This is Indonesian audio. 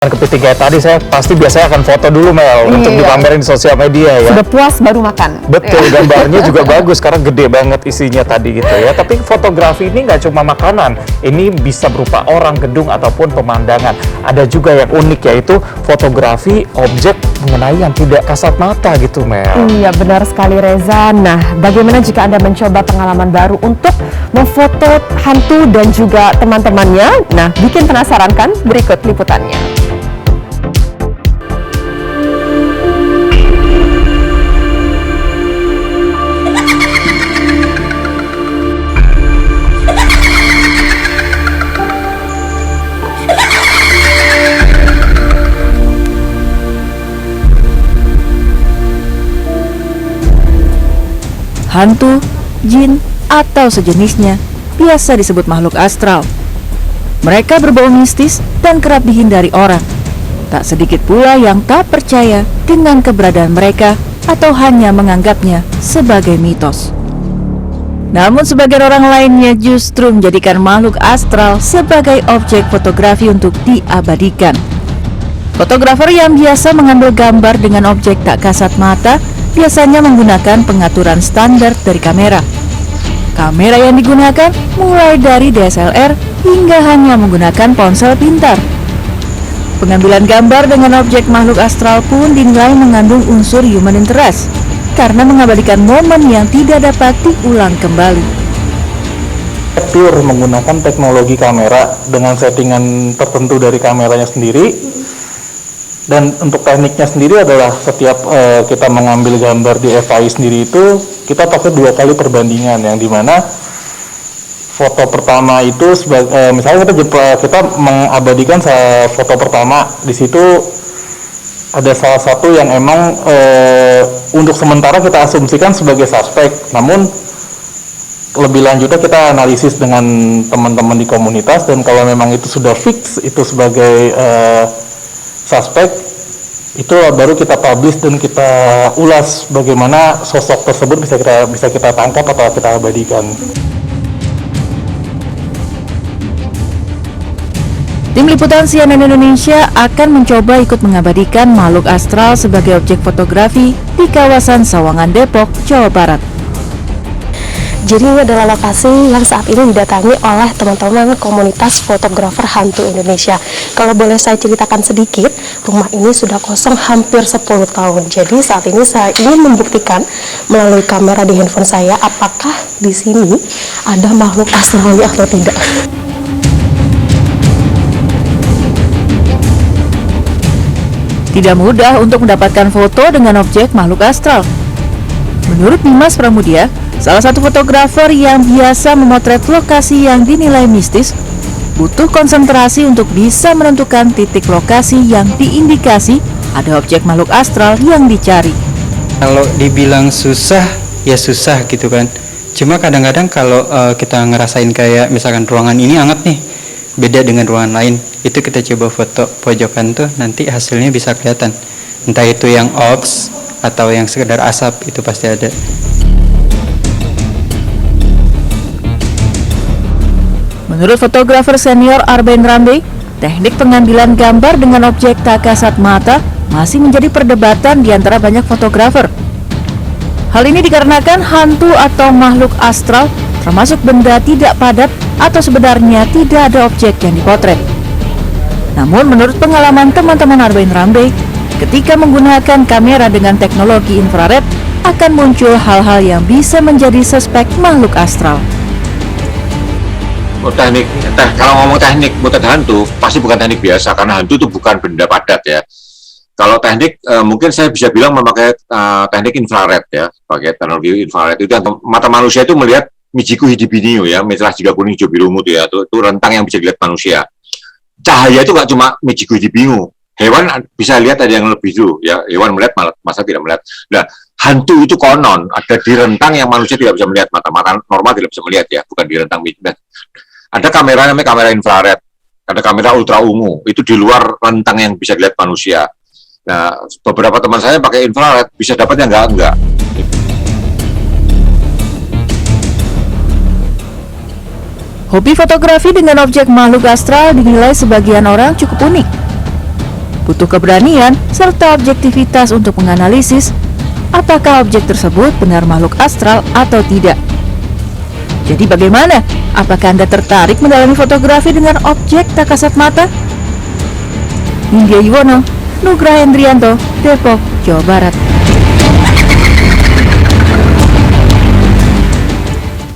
Kepiting kayak tadi saya pasti biasanya akan foto dulu Mel untuk dipamerin di sosial media ya. Sudah puas baru makan. Betul, gambarnya juga bagus karena gede banget isinya tadi gitu ya. Tapi fotografi ini nggak cuma makanan, ini bisa berupa orang, gedung ataupun pemandangan. Ada juga yang unik yaitu fotografi objek mengenai yang tidak kasat mata gitu Mel. Iya benar sekali Reza. Nah, bagaimana jika Anda mencoba pengalaman baru untuk memfoto hantu dan juga teman-temannya? Nah, bikin penasaran kan? Berikut liputannya. Hantu, jin, atau sejenisnya biasa disebut makhluk astral. Mereka berbau mistis dan kerap dihindari orang. Tak sedikit pula yang tak percaya dengan keberadaan mereka atau hanya menganggapnya sebagai mitos. Namun sebagian orang lainnya justru menjadikan makhluk astral sebagai objek fotografi untuk diabadikan. Fotografer yang biasa mengambil gambar dengan objek tak kasat mata biasanya menggunakan pengaturan standar dari kamera. Kamera yang digunakan mulai dari DSLR hingga hanya menggunakan ponsel pintar. Pengambilan gambar dengan objek makhluk astral pun dinilai mengandung unsur human interest karena mengabadikan momen yang tidak dapat diulang kembali. Pure menggunakan teknologi kamera dengan settingan tertentu dari kameranya sendiri. Dan untuk tekniknya sendiri adalah setiap kita mengambil gambar di FAI sendiri itu kita pakai 2 kali perbandingan, yang dimana foto pertama itu misalnya kita mengabadikan foto pertama, di situ ada salah satu yang emang untuk sementara kita asumsikan sebagai suspek, namun lebih lanjutnya kita analisis dengan teman-teman di komunitas, dan kalau memang itu sudah fix itu sebagai suspek, itu baru kita publish dan kita ulas bagaimana sosok tersebut bisa kita tangkap atau kita abadikan. Tim Liputan CNN Indonesia akan mencoba ikut mengabadikan makhluk astral sebagai objek fotografi di kawasan Sawangan, Depok, Jawa Barat. Jadi ini adalah lokasi yang saat ini didatangi oleh teman-teman komunitas fotografer hantu Indonesia. Kalau boleh saya ceritakan sedikit, rumah ini sudah kosong hampir 10 tahun. Jadi saat ini saya ingin membuktikan melalui kamera di handphone saya apakah di sini ada makhluk astralnya atau tidak. Tidak mudah untuk mendapatkan foto dengan objek makhluk astral. Menurut Dimas Pramudia, salah satu fotografer yang biasa memotret lokasi yang dinilai mistis, butuh konsentrasi untuk bisa menentukan titik lokasi yang diindikasi ada objek makhluk astral yang dicari. Kalau dibilang susah, ya susah gitu kan. Cuma kadang-kadang kalau kita ngerasain kayak misalkan ruangan ini hangat nih, beda dengan ruangan lain, itu kita coba foto pojokan tuh, nanti hasilnya bisa kelihatan. Entah itu yang ops atau yang sekedar asap, itu pasti ada. Menurut fotografer senior Arben Rambe, teknik pengambilan gambar dengan objek tak kasat mata masih menjadi perdebatan di antara banyak fotografer. Hal ini dikarenakan hantu atau makhluk astral termasuk benda tidak padat atau sebenarnya tidak ada objek yang dipotret. Namun menurut pengalaman teman-teman Arben Rambe, ketika menggunakan kamera dengan teknologi infrared akan muncul hal-hal yang bisa menjadi suspek makhluk astral. Kalau ngomong teknik motret hantu pasti bukan teknik biasa, karena hantu itu bukan benda padat ya. Kalau teknik mungkin saya bisa bilang memakai teknik infrared ya, pakai teknologi infrared itu mata manusia itu melihat Mijiku Hidibiniu ya, merah jika kuning hijau biru mutu ya, itu rentang yang bisa dilihat manusia. Cahaya itu nggak cuma Mijiku Hidibiniu, hewan bisa lihat ada yang lebih dulu ya, hewan melihat masa tidak melihat. Nah, hantu itu konon ada di rentang yang manusia tidak bisa melihat, mata normal tidak bisa melihat ya, bukan di rentang. Ada kamera namanya kamera infrared, ada kamera ultra ungu, itu di luar rentang yang bisa dilihat manusia. Nah, beberapa teman saya pakai infrared bisa dapatnya enggak. Hobi fotografi dengan objek makhluk astral dinilai sebagian orang cukup unik. butuh keberanian serta objektivitas untuk menganalisis apakah objek tersebut benar makhluk astral atau tidak. Jadi bagaimana? Apakah Anda tertarik mendalami fotografi dengan objek tak kasat mata? Nindya Yuwono, Nugraha Hendrianto, Depok, Jawa Barat.